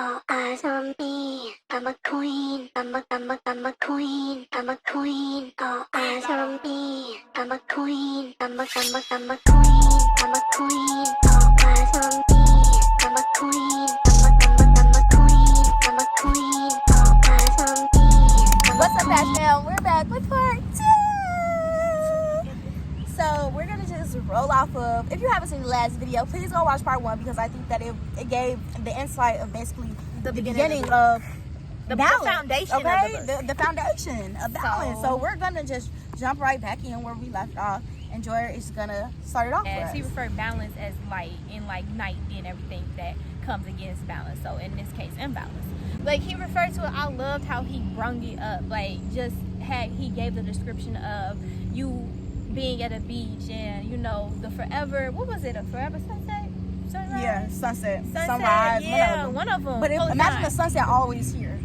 All eyes on me. I'm a queen. I'm a queen. I'm a queen. All eyes on me. I'm a queen. I'm a queen. I'm a queen. All eyes on me. I'm a queen. I'm a queen. I'm a queen. All eyes on me. What's up, Fashchey? We're back with part 2. So we're gonna just roll off of. If you haven't seen the last video, please go watch part 1 because I think that it gave the insight of basically the beginning of the balance, foundation. Okay, of the book. the foundation of balance. So we're gonna just jump right back in where we left off. And Joy is gonna start it off for us. He referred balance as light and like night and everything that comes against balance. So in this case, imbalance. Like he referred to it, I loved how he brung it up. Like he gave the description of you being at a beach and you know the forever. What was it? A forever sunset? Sunrise? Yeah, sunset, sunrise. Yeah, one of them. But imagine the sunset always here.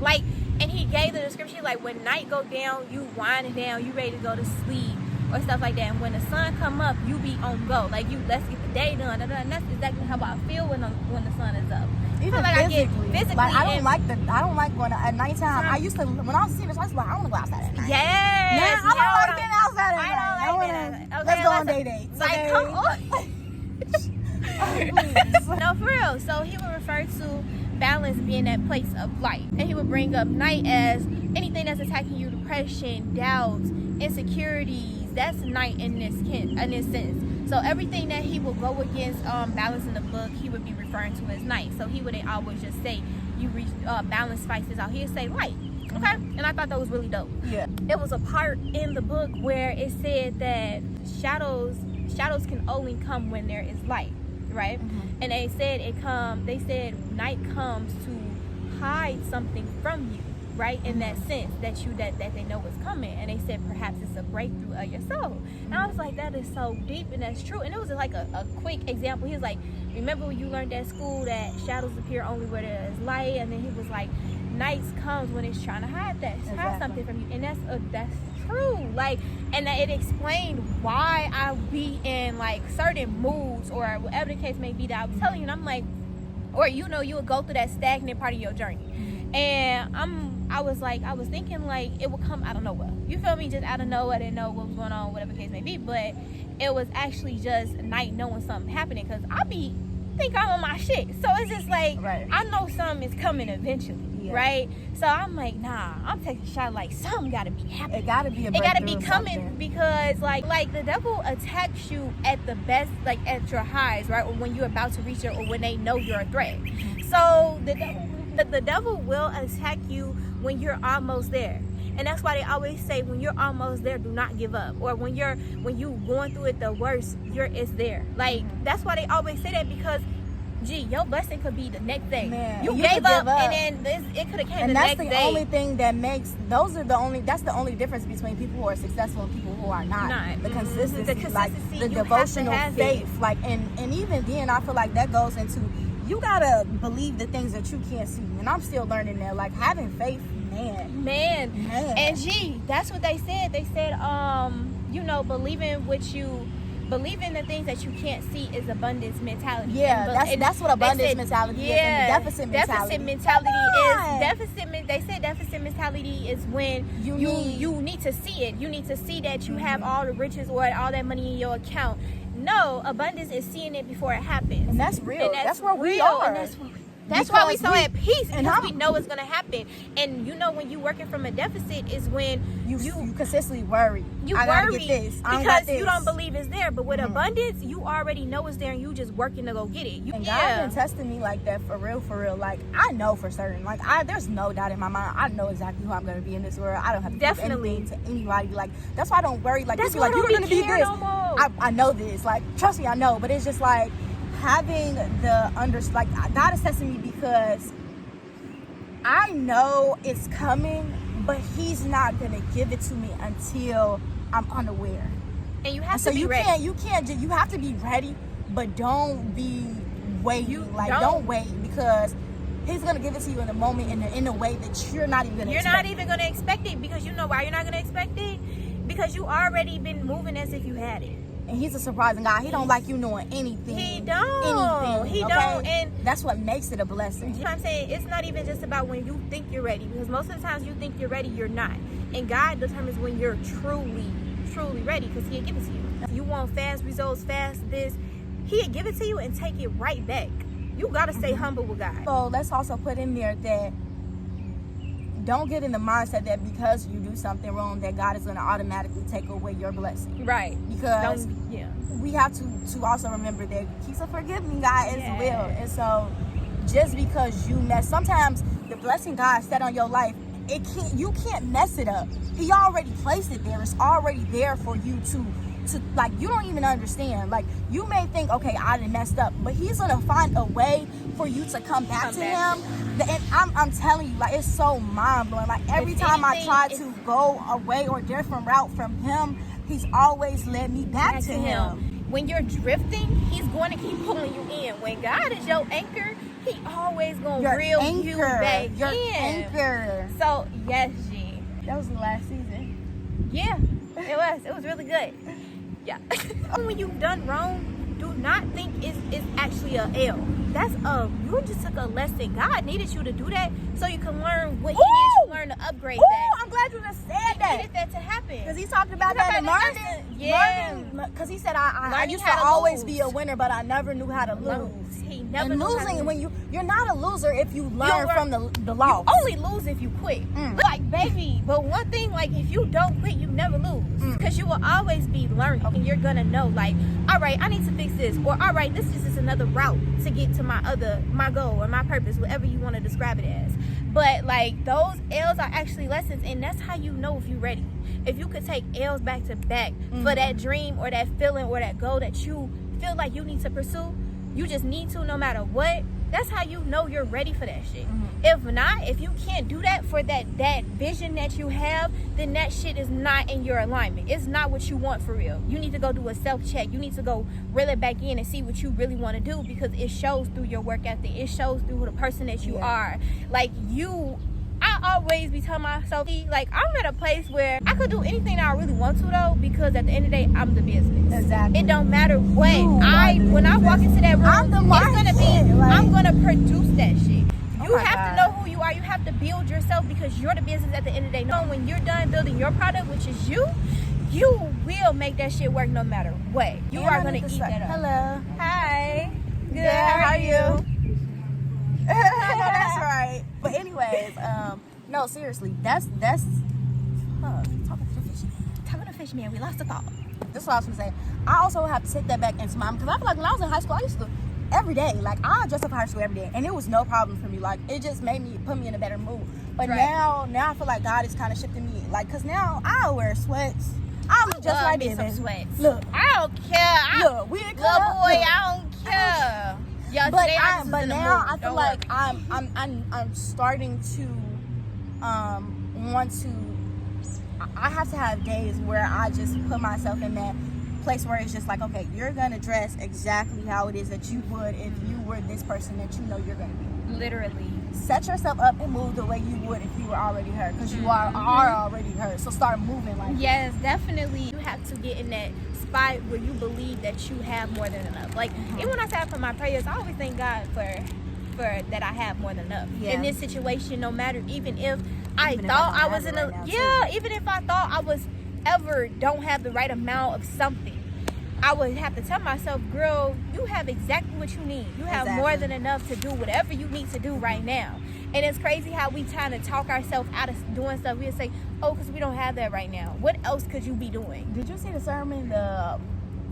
Like, and he gave the description like when night go down, you winding down, you ready to go to sleep. Or stuff like that. And when the sun come up, you be on go. Like let's get the day done. And that's exactly how I feel when the sun is up. Even like physically. I get physically. Like I don't like going at nighttime. I used to when I was a teenager, I was like, I want to go outside at night. Yes. I don't like being outside at night. I don't like Let's go on day dates. Like, come on. No, for real. So he would refer to balance being that place of light, and he would bring up night as anything that's attacking you: depression, doubts, insecurities. That's night in this sense. So everything that he will go against balance in the book, he would be referring to as night. So he wouldn't always just say you reach balance spices out. He'd say light. Okay, and I thought that was really dope. Yeah, it was a part in the book where it said that shadows can only come when there is light, right? Mm-hmm. And they said night comes to hide something from you. Right, in that sense that they know what's coming, and they said perhaps it's a breakthrough of your soul. And I was like, that is so deep, and that's true. And it was like a quick example. He was like, remember when you learned at school that shadows appear only where there is light? And then he was like, night comes when it's trying to hide something from you, and that's true. Like, and that it explained why I be in like certain moods or whatever the case may be that I was telling you. And I'm like, or you would go through that stagnant part of your journey. And I was thinking like it would come out of nowhere. You feel me? Just out of nowhere. I didn't know what was going on, whatever the case may be. But it was actually just night knowing something happening, because I think I'm on my shit. So it's just like, right. I know something is coming eventually, right? So I'm like, nah, I'm taking a shot like something gotta be happening. It gotta be coming, because like the devil attacks you at the best, like at your highs, right? Or when you're about to reach it, or when they know you're a threat. So the devil will attack you when you're almost there. And that's why they always say when you're almost there, do not give up. Or when you going through it the worst, it's there. Like, that's why they always say that, because your blessing could be the next day. Man, you gave up, and then it could have came the next day. And that's the only thing that makes that's the only difference between people who are successful and people who are not. The consistency, like the devotional faith. Like, and even then I feel like that goes into, you gotta believe the things that you can't see. And I'm still learning that, like, having faith, man. And that's what they said. They said, believing the things that you can't see is abundance mentality. Yeah, that's what abundance mentality is. And deficit mentality they said deficit mentality is when you need to see it. You need to see that you have all the riches or all that money in your account. No, abundance is seeing it before it happens. And that's real. And that's where we are. That's why we so at peace, because we know it's gonna happen. And when you working from a deficit is when you consistently worry. You worry because you don't believe it's there. But with abundance, you already know it's there, and you just working to go get it. And God been testing me like that for real. Like, I know for certain. Like, there's no doubt in my mind. I know exactly who I'm gonna be in this world. I don't have to prove anything to anybody. Like, that's why I don't worry. Like, people like, you're gonna be this. I know this. Like, trust me, I know. But it's just like, having God is testing me, because I know it's coming, but He's not gonna give it to me until I'm unaware. And you have to be ready. You have to be ready, but don't be waiting. Don't wait, because He's gonna give it to you in the moment, in a way that you're not even gonna expect it. Because you know why you're not gonna expect it? Because you already been moving as if you had it. And he's a surprising God. He don't like you knowing anything. He don't. Anything, He okay? don't. And that's what makes it a blessing. you know what I'm saying? It's not even just about when you think you're ready, because most of the times you think you're ready, you're not. And God determines when you're truly ready, because He'll give it to you. If you want fast results, fast this, He'll give it to you and take it right back. You gotta stay humble with God. So let's also put in there that don't get in the mindset that because you do something wrong that God is going to automatically take away your blessing. Right. Because we have to also remember that He's a forgiving God as well. And so just because you mess, sometimes the blessing God set on your life, you can't mess it up. He already placed it there. It's already there for you to like, you don't even understand. Like, you may think, okay, I done messed up, but He's gonna find a way for you to come back to Him. And I'm telling you, like, it's so mind-blowing. Like, every time I try to go away or different route from Him, He's always led me back to Him. When you're drifting, He's going to keep pulling you in. When God is your anchor, He always gonna reel you back in. Anchor. So yes, G. That was the last season. Yeah, it was. It was really good. Yeah. When you've done wrong, do not think it's actually a L. That's you just took a lesson. God needed you to do that so you can learn what He needs you to learn to upgrade that. I'm glad you just said He that. needed that to happen. Because He talked about that in learning. Yeah. Because He said, I used to always be a winner, but I never knew how to lose. He never And knew how to losing, lose. when you're not a loser if you learn from the loss. You only lose if you quit. Like, baby, but one thing, like, if you don't quit, you never lose. Because you will always be learning. And you're going to know, like, all right, I need to fix this. Or, all right, this is just another route to get to my goal or my purpose, whatever you want to describe it as. But, like, those L's are actually lessons. And that's how you know if you're ready. If you could take L's back to back for that dream or that feeling or that goal that you feel like you need to pursue, you just need to, no matter what. That's how you know you're ready for that shit. If not, if you can't do that for that vision that you have, then that shit is not in your alignment. It's not what you want for real. You need to go do a self-check. You need to go reel it back in and see what you really want to do, because it shows through your work ethic. It shows through the person that you are. Like, I always be telling myself, like, I'm at a place where I could do anything that I really want to, though, because at the end of the day, I'm the business. Exactly. It don't matter what. When I walk into that room, it's gonna be, I'm gonna produce that shit. You have to know who you are. You have to build yourself, because you're the business at the end of the day. Knowing when you're done building your product, which is you will make that shit work no matter what. You are gonna eat that up. Hello. Hi. Good. How are you? I know that's right. But anyways, no, seriously, that's talking Talking to fish, man, we lost the thought. This is what I was gonna say. I also have to take that back into because I feel like when I was in high school, I used to every day, like, I dressed up for high school every day, and it was no problem for me. Like, it just put me in a better mood. But now I feel like God is kind of shifting me, like, cause now I wear sweats. I look just like this. Some sweats. Look, I don't care. Look, we in little club. boy, Look. I don't care. Yeah, But now I feel like I'm starting to want to. I have to have days where I just put myself in that place where it's just like, okay, you're gonna dress exactly how it is that you would if you were this person that you know you're gonna be. Literally. Set yourself up and move the way you would if you were already her, because you are already her. So start moving like yes, definitely. You have to get in that spot where you believe that you have more than enough. Like, even when I say for my prayers, I always thank God for that I have more than enough in this situation. No matter, even if I thought I was in a even if I thought I was don't have the right amount of something, I would have to tell myself, girl, you have exactly what you need. You have more than enough to do whatever you need to do right now. And it's crazy how we kind of talk ourselves out of doing stuff. We'll say, oh, because we don't have that right now. What else could you be doing? Did you see the sermon, the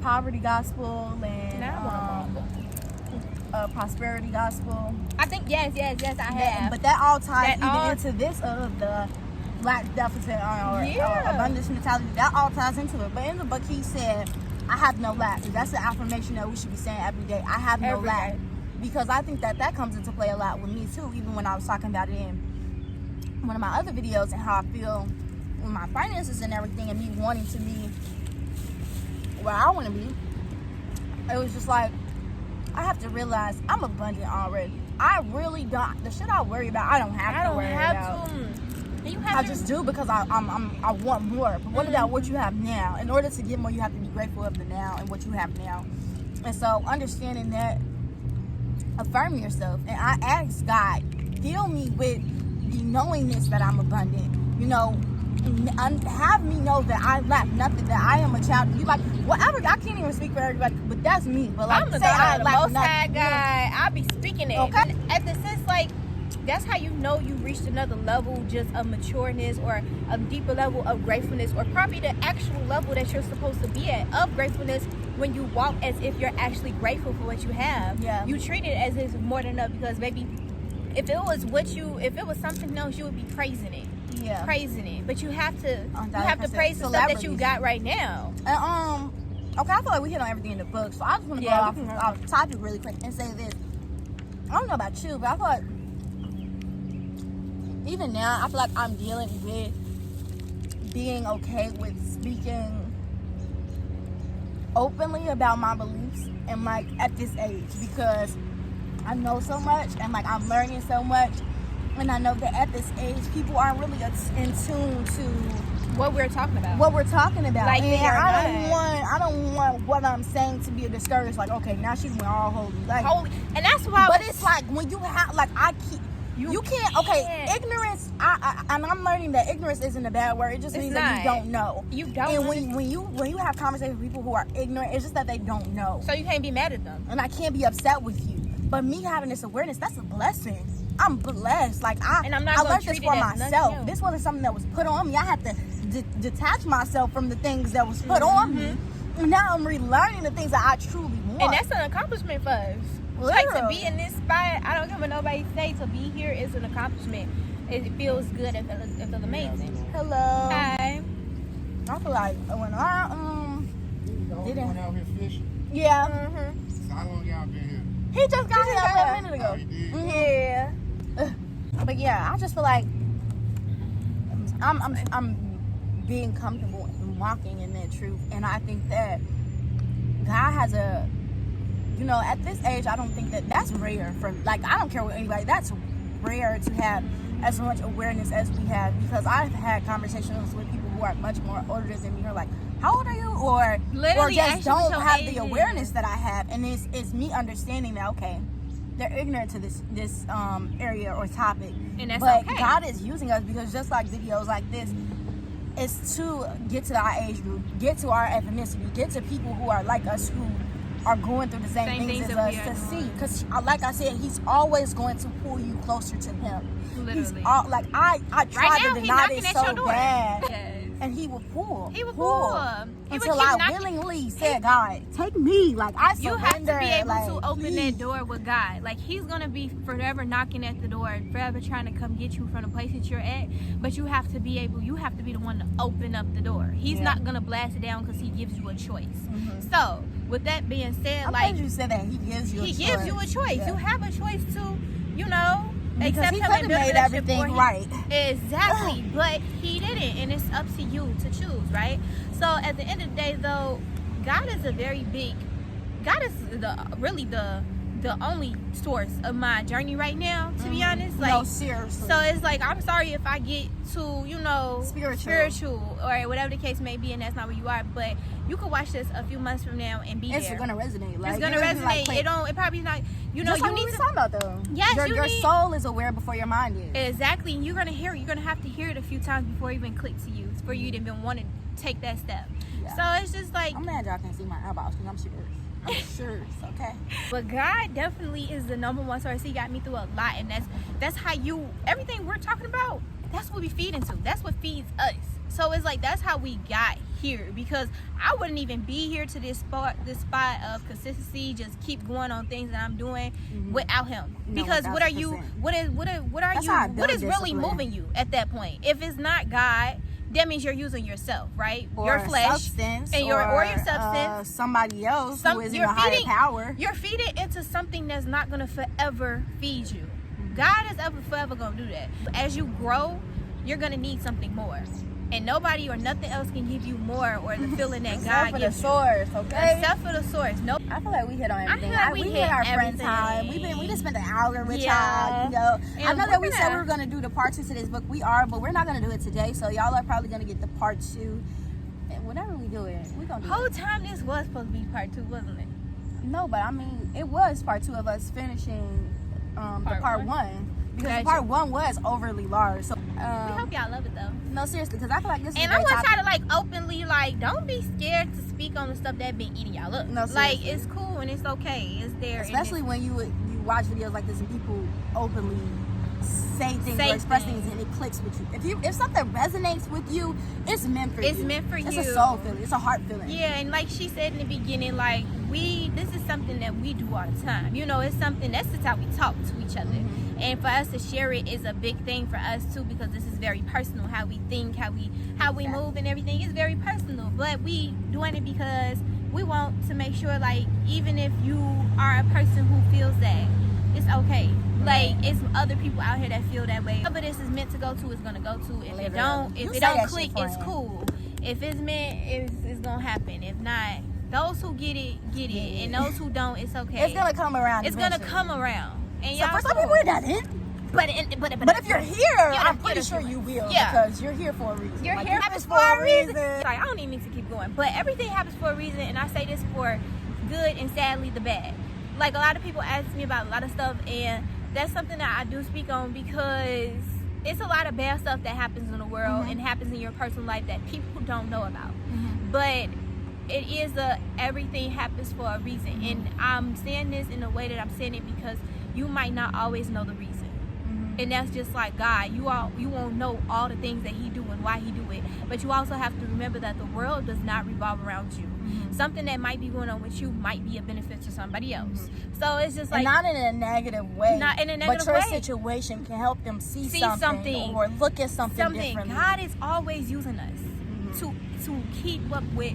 poverty gospel and prosperity gospel? I think, yes, I have. But that all ties into this of the lack deficit or abundance mentality. That all ties into it. But in the book, he said, I have no lack. That's the affirmation that we should be saying every day. I have no lack. Because I think that comes into play a lot with me too, even when I was talking about it in one of my other videos and how I feel with my finances and everything, and me wanting to be where I want to be. It was just like, I have to realize I'm abundant already. I really don't. The shit I worry about, I don't have to worry about. And you I have just do because I want more. But what about what you have now? In order to get more, you have to be grateful of the now and what you have now. And so understanding that, affirm yourself. And I ask God, fill me with the knowingness that I'm abundant. You know, have me know that I lack nothing, that I am a child. You like whatever. I can't even speak for everybody, but that's me. But like, I'm the say I daughter of the lack Most High nothing. God. I'll be speaking it. Okay. At the sense, like, that's how you know you reached another level just of matureness or a deeper level of gratefulness, or probably the actual level that you're supposed to be at of gratefulness, when you walk as if you're actually grateful for what you have. Yeah. You treat it as if it's more than enough, because maybe if it was something else, you would be praising it. Yeah. Praising it. But you have to praise the stuff that you Celebrities. got right now. And okay, I feel like we hit on everything in the book, so I just want to go off topic really quick and say this. I don't know about you, but I feel like even now, I feel like I'm dealing with being okay with speaking openly about my beliefs, and like at this age, because I know so much and like I'm learning so much, and I know that at this age people aren't really in tune to What we're talking about. and Like they are I don't want what I'm saying to be a discouraged, like, okay, now she's went all holy, like And that's why but it's like when you have like you can't. Okay, ignorance. And I'm learning that ignorance isn't a bad word. It just means that you don't know. You don't. And when you have conversations with people who are ignorant, it's just that they don't know. So you can't be mad at them. And I can't be upset with you. But me having this awareness, that's a blessing. I'm blessed. Like I learned this for myself. This wasn't something that was put on me. I had to detach myself from the things that was put on me. And now I'm relearning the things that I truly want. And that's an accomplishment for us. Like, to be in this spot, I don't care what nobody say, to be here is an accomplishment. It feels good. It feels amazing. Hello. Hi. I feel like when I didn't out here fishing. Yeah. So how long y'all been here? He just got here a minute ago. Oh, you did? Yeah. But yeah, I just feel like I'm being comfortable in walking in that truth, and I think that God has a, you know, at this age, I don't think that's rare for, like, I don't care what anybody, that's rare to have as much awareness as we have, because I've had conversations with people who are much more older than me, who are like, how old are you? Or Literally just don't have the age. awareness that I have, and it's me understanding that, okay, they're ignorant to this area or topic, And that's but okay. God is using us, because just like videos like this, it's to get to our age group, get to our ethnicity, get to people who are like us, who are going through the same things as us, to see. Because like I said, he's always going to pull you closer to him. Literally. He's all, like I tried now, to he's deny knocking this at so your door. bad, Yes. and he will pull. He would pull. He would Until keep I knocking. willingly said, God, take me. Like I You surrender. have to be able like, to open please. that door with God. Like, he's gonna be forever knocking at the door and forever trying to come get you from the place that you're at. But you have to be the one to open up the door. He's not gonna blast it down because he gives you a choice. So with that being said, I'm like, glad you said that he gives you. he gives you a choice. Yeah. You have a choice to, you know, Because accept he him could and have build a made relationship, everything or he- right. Exactly, but he didn't, and it's up to you to choose, right? So at the end of the day, though, God is the only source of my journey right now, to be honest. Like, No, seriously. so it's like, I'm sorry if I get too, you know, Spiritual. or whatever the case may be, and that's not where you are. But you could watch this a few months from now and be It's there. gonna resonate. Like, It's gonna you're gonna be resonate. like, It probably not. You know, just like you what need we to. talking about though. Yes, your need- soul is aware before your mind is. Exactly, and you're gonna hear it. You're gonna have to hear it a few times before it even clicks to you, for you to even want to take that step. Yeah. So it's just like, I'm mad y'all can't see my eyeballs because I'm serious. I'm serious, okay? but God definitely is the number one source. He got me through a lot, and that's how everything we're talking about, that's what we feed into. That's what feeds us. So it's like, that's how we got here, because I wouldn't even be here to this spot of consistency, just keep going on things that I'm doing without him. No, Because what are you 1000%. what are That's you how I what build is really discipline. moving you at that point? If it's not God, that means you're using yourself, right? Or your flesh substance, and your substance. somebody else who is in You're a higher feeding- power. You're feeding into something that's not gonna forever feed you. God is forever gonna do that. As you grow, you're gonna need something more. And nobody or nothing else can give you more, or the feeling that God for the gives you. source, okay? Except for the source. No. I feel like we hit on everything. feel like we hit our friend everything. time. We just spent an hour with Yeah. y'all, you know. And I know we're that we said gonna- we were gonna do the part 2 to this book. We are, but we're not gonna do it today. So y'all are probably gonna get the part 2. And whenever we do it, we're gonna do Whole it. time this was supposed to be part 2, wasn't it? No, but I mean, it was part 2 of us finishing the part 1. Because Gotcha. part 1 was overly large. So We hope y'all love it though. no, seriously, because I feel like this is And a I great want topic. y'all to like openly, like, don't be scared to speak on the stuff that been eating y'all up. No, like, seriously. it's cool and it's okay. It's there. Especially when you watch videos like this and people openly say things Say or express things. things and it clicks with you. If something resonates with you, it's meant for you. It's meant for It's you. a soul feeling. It's a heart feeling. Yeah, and like she said in the beginning, like, this is something that we do all the time. You know, it's something, that's just how we talk to each other. Mm-hmm. And for us to share it is a big thing for us too, because this is very personal. How we think, how we move and everything is very personal. But we doing it because we want to make sure, like, even if you are a person who feels that, it's okay. Like, it's other people out here that feel that way. Whatever this is meant to go to, it's gonna go to. If it don't, You if say it don't that click, shit, it's friend. cool. If it's meant, it's gonna happen. If not, those who get it, and those who don't, it's okay. It's gonna come around. It's gonna eventually. come around. And So y'all, for some people it doesn't. but But if you're here, I'm pretty sure you will. Yeah. Because you're here for a reason. You're Like, here it happens for a reason. Sorry, I don't even need to keep going. But everything happens for a reason, and I say this for good and sadly the bad. Like, a lot of people ask me about a lot of stuff, and that's something that I do speak on because it's a lot of bad stuff that happens in the world and happens in your personal life that people don't know about. But it is everything happens for a reason, and I'm saying this in a way that I'm saying it because you might not always know the reason. And that's just like God. You won't know all the things that He do and why He do it. But you also have to remember that the world does not revolve around you. Something that might be going on with you might be a benefit to somebody else. So it's just like, and not in a negative way. Not in a negative but your way. situation can help them see something. or look at something differently. God is always using us to keep up with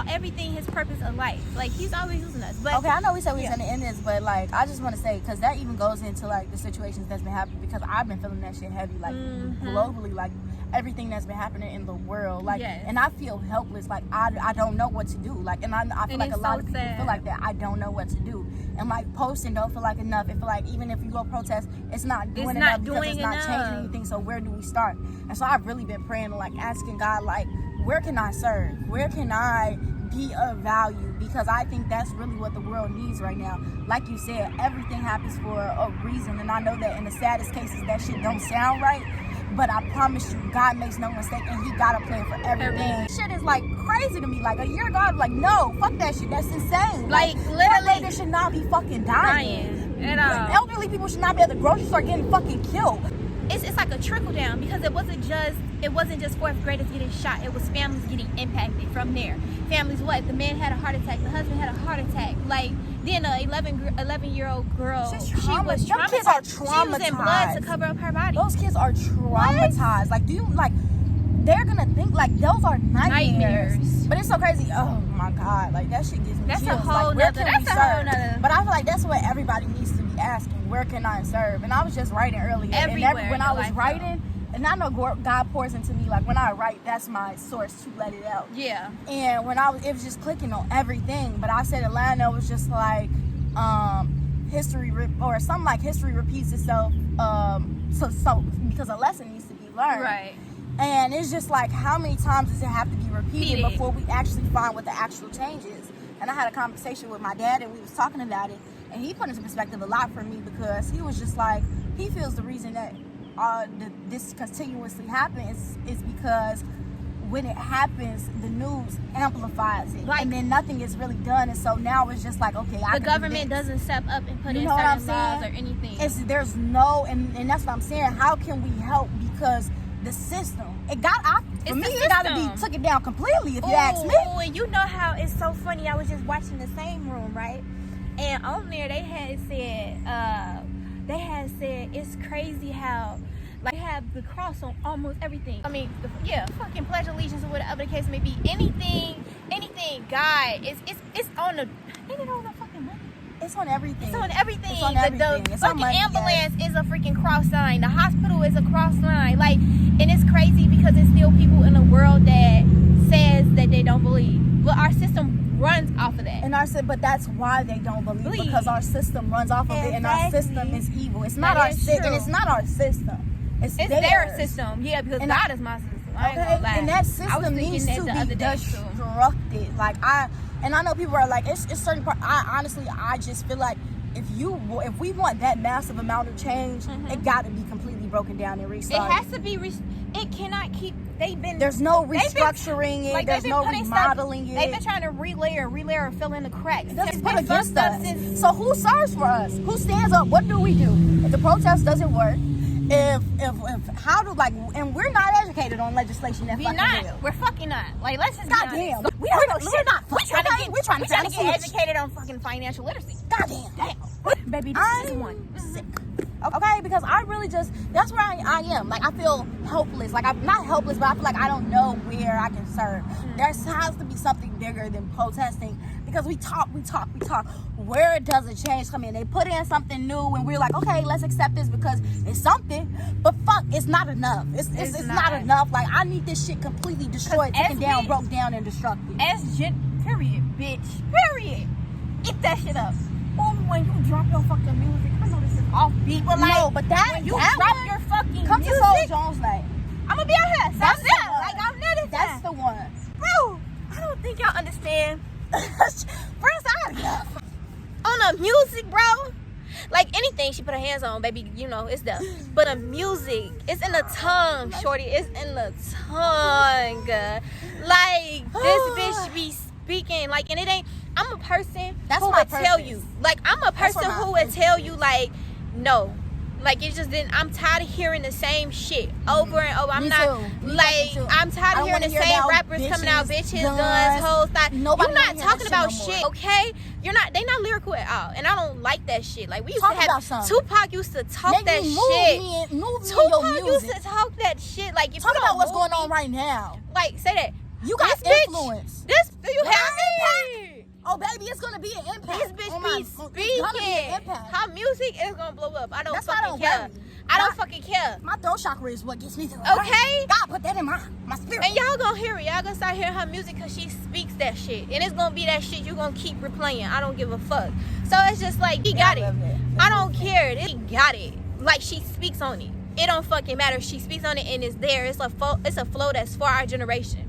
everything, His purpose of life. Like, He's always using us. But Okay, I know we said we was gonna end this, but like I just want to say, because that even goes into like the situations that's been happening, because I've been feeling that shit heavy, like globally, like everything that's been happening in the world, like, Yes. and I feel helpless, like I don't know what to do, like, and I feel And like a it's lot so of people sad. feel like that. I don't know what to do, and like posting don't feel like enough. It feel like even if you go protest, it's not doing enough not because doing it's not enough. changing anything. So where do we start? And so I've really been praying, like asking God, like, where can I serve? Where can I be of value? Because I think that's really what the world needs right now. Like you said, everything happens for a reason, and I know that in the saddest cases that shit don't sound right, but I promise you, God makes no mistake, and He got a plan for everything. Shit is like crazy to me. Like a year ago, I'd be like, no, fuck that shit. That's insane. Like, poor literally ladies should not be fucking dying. Dying. And, elderly people should not be at the grocery store getting fucking killed. it's like a trickle down, because it wasn't just fourth graders getting shot. It was families getting impacted from there. Families, what? The man had a heart attack. The husband had a heart attack. Like, then a 11-year-old girl, She's she was traumatized. Them traumatized. kids are She was in blood to traumatized. cover up her body. Those kids are traumatized. Like, do you like? They're gonna think like those are nightmares. But it's so crazy. Oh my God, like that shit gives me That's a chills. whole Like, where nother- can that's we a whole serve? nother- But I feel like that's what everybody needs to be asking. Where can I serve? And I was just writing earlier. Everywhere and when in I your was life, writing, and I know God pours into me. Like when I write, that's my source to let it out. Yeah. And when it was just clicking on everything. But I said Atlanta was just like history repeats itself. So because a lesson needs to be learned. Right. And it's just like, how many times does it have to be repeated Repeated. before we actually find what the actual change is? And I had a conversation with my dad, and we was talking about it, and he put into perspective a lot for me, because he was just like, he feels the reason that this continuously happens is because when it happens, the news amplifies it, Like, and then nothing is really done. And so now it's just like, okay, I The can do government this. doesn't step up and put You in know what I'm certain laws or saying? anything. There's no, and that's what I'm saying. How can we help? Because the system, it got to be took it down completely, if you ask me. Oh, and you know how it's so funny. I was just watching the same room, right? And on there they had said it's crazy how like they have the cross on almost everything. I mean, fucking Pledge of Allegiance or whatever the case may be. Anything, God, it's on the. Ain't it on the fucking money? It's on everything. It's on everything. It's on The everything. It's on fucking money, ambulance is a freaking cross sign. The hospital is a cross sign. Like, and it's crazy because it's still people in the world that says that they don't believe. But our system runs off of that. And but that's why they don't believe, because our system runs off of it, and our system is evil. It's not our system, and it's not our system. It's their system. Yeah, because God is my system. I ain't gonna lie. And that system needs to be disrupted. Like I know people are like, it's certain part. I just feel like if we want that massive amount of change, it got to be completely broken down and restarted. It has to be. It cannot keep. There's no restructuring it. There's no remodeling it. They've been trying to relayer and fill in the cracks. It's put against us. So who serves for us? Who stands up? What do we do if the protest doesn't work? And we're not educated on legislation that fucking real. We're fucking not. Like, let's just goddamn. We're trying to get educated on fucking financial literacy. Goddamn. Baby, this is one. This is it. Okay, because I really that's where I am. Like, I feel helpless. Like, I'm not helpless, but I feel like I don't know where I can serve. There has to be something bigger than protesting, because we talk. Where does a change come in? They put in something new, and we're like, okay, let's accept this because it's something. But fuck, it's not enough. It's not enough. Like, I need this shit completely destroyed, taken down, broke down, and destructed. Period, bitch. Period. Eat that shit up. When you drop your fucking music, I know this is offbeat, but like, no, but when you drop your fucking come music, to Soul Jones night. I'm gonna be out here. That's it. Like, I'm near this That's time. the one. Bro, I don't think y'all understand. First, On the music, bro. Like, anything she put her hands on, baby, you know, it's there. But the music, it's in the tongue, shorty. It's in the tongue. Like, this bitch be speaking, like, and it ain't. I'm a person who would tell you, like, I'm a person who would tell you, like, no, like, it just didn't. I'm tired of hearing the same shit over and over. I'm tired of hearing the same rappers coming out, bitches, guns, hoes. You're not talking about shit, okay? They not lyrical at all, and I don't like that shit. Like, we used to have Tupac used to talk that shit. Tupac used to talk that shit. Like, if talk about what's going on right now. Like, say that. You got influence. Do you have me? Oh, baby, it's gonna be an impact. This bitch be speaking. Her music is gonna blow up. I don't fucking care. I don't fucking care. My throat chakra is what gets me through. Okay? God put that in my spirit. And y'all gonna hear it. Y'all gonna start hearing her music because she speaks that shit. And it's gonna be that shit you gonna keep replaying. I don't give a fuck. So it's just like, he got it. I don't care. He got it. Like, she speaks on it. It don't fucking matter. She speaks on it and it's there. It's a flow that's for our generation.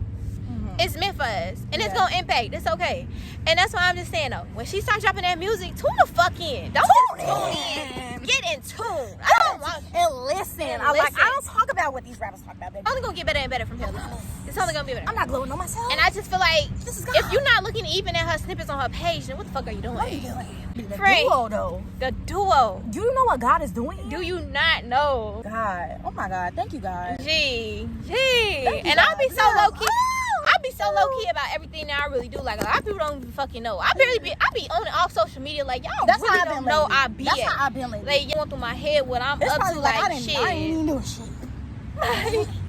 It's meant for us, and it's gonna impact. It's okay, and that's why I'm just saying though. When she starts dropping that music, tune the fuck in. Don't tune in. Get in tune. I don't want and listen. I don't talk about what these rappers talk about, baby. Only gonna get better and better from here. It's only gonna be better. I'm not glowing on myself. And I just feel like if you're not looking even at her snippets on her page, then what the fuck are you doing? What are you doing? The Frank, duo though. The duo. Do you know what God is doing? Do you not know? God. Oh my God. Thank you, God. Gee. And I'll be so low key. I be so low key about everything that I really do. Like, a lot of people don't even fucking know. I be on and off social media. Like, y'all really don't know I be That's how I've been lately. Like, you going through my head what I'm up to, like shit. I ain't even doing shit.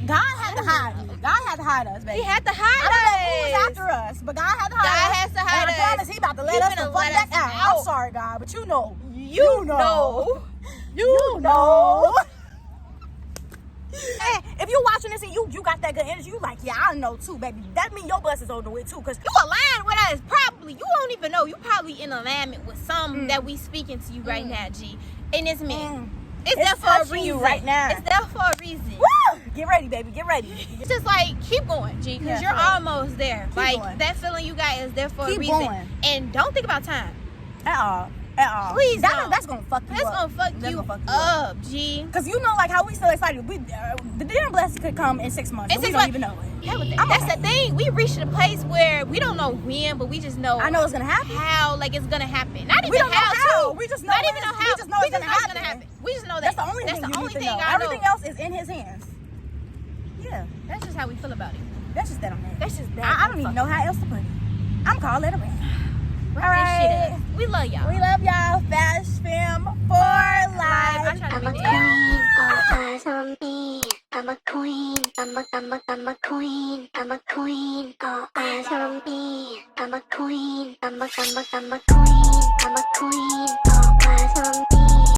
God had to hide me. God had to hide us, baby. He had to hide us. I don't know who was after us, but God had to hide us. God has to hide us. And I promise he about to let us the fuck back out. I'm sorry, God, but you know. You know. Hey, if you're watching this and you got that good energy, you like, yeah, I know too, baby. That means your blessings on the way too, because you aligned with us. Probably. You won't even know. You probably in alignment with some that we speaking to you right now, G. And it's meant. It's there for a reason. Right now. It's there for a reason. Woo! Get ready, baby. Get ready. It's just like, keep going, G, because you're almost there. Like, that feeling you got is there for a reason. Going. And don't think about time. At all. Please don't. That's gonna fuck you up. That's gonna fuck you up, G. Because you know, like, how we still excited. The damn blessing could come in 6 months. We don't even know it. Yeah, that's the thing. We reached a place where we don't know when, but we just know. I know it's gonna happen. How, like, it's gonna happen. Not even we don't how. Know how. We just know. Not even know how. We just know it's gonna happen. We just know that. That's the only thing you need to know. I know. Everything else is in His hands. Yeah. That's just how we feel about it. That's just that on that. That's just that. I don't even know how else to put it. I'm calling it a wrap. All right. We love y'all. We love y'all. Fast Fam for life. I'm a queen, all eyes on me. I'm a queen, I'm a queen, I'm a queen, all eyes on me. I'm a queen, I'm a queen, I'm a queen, all eyes on me.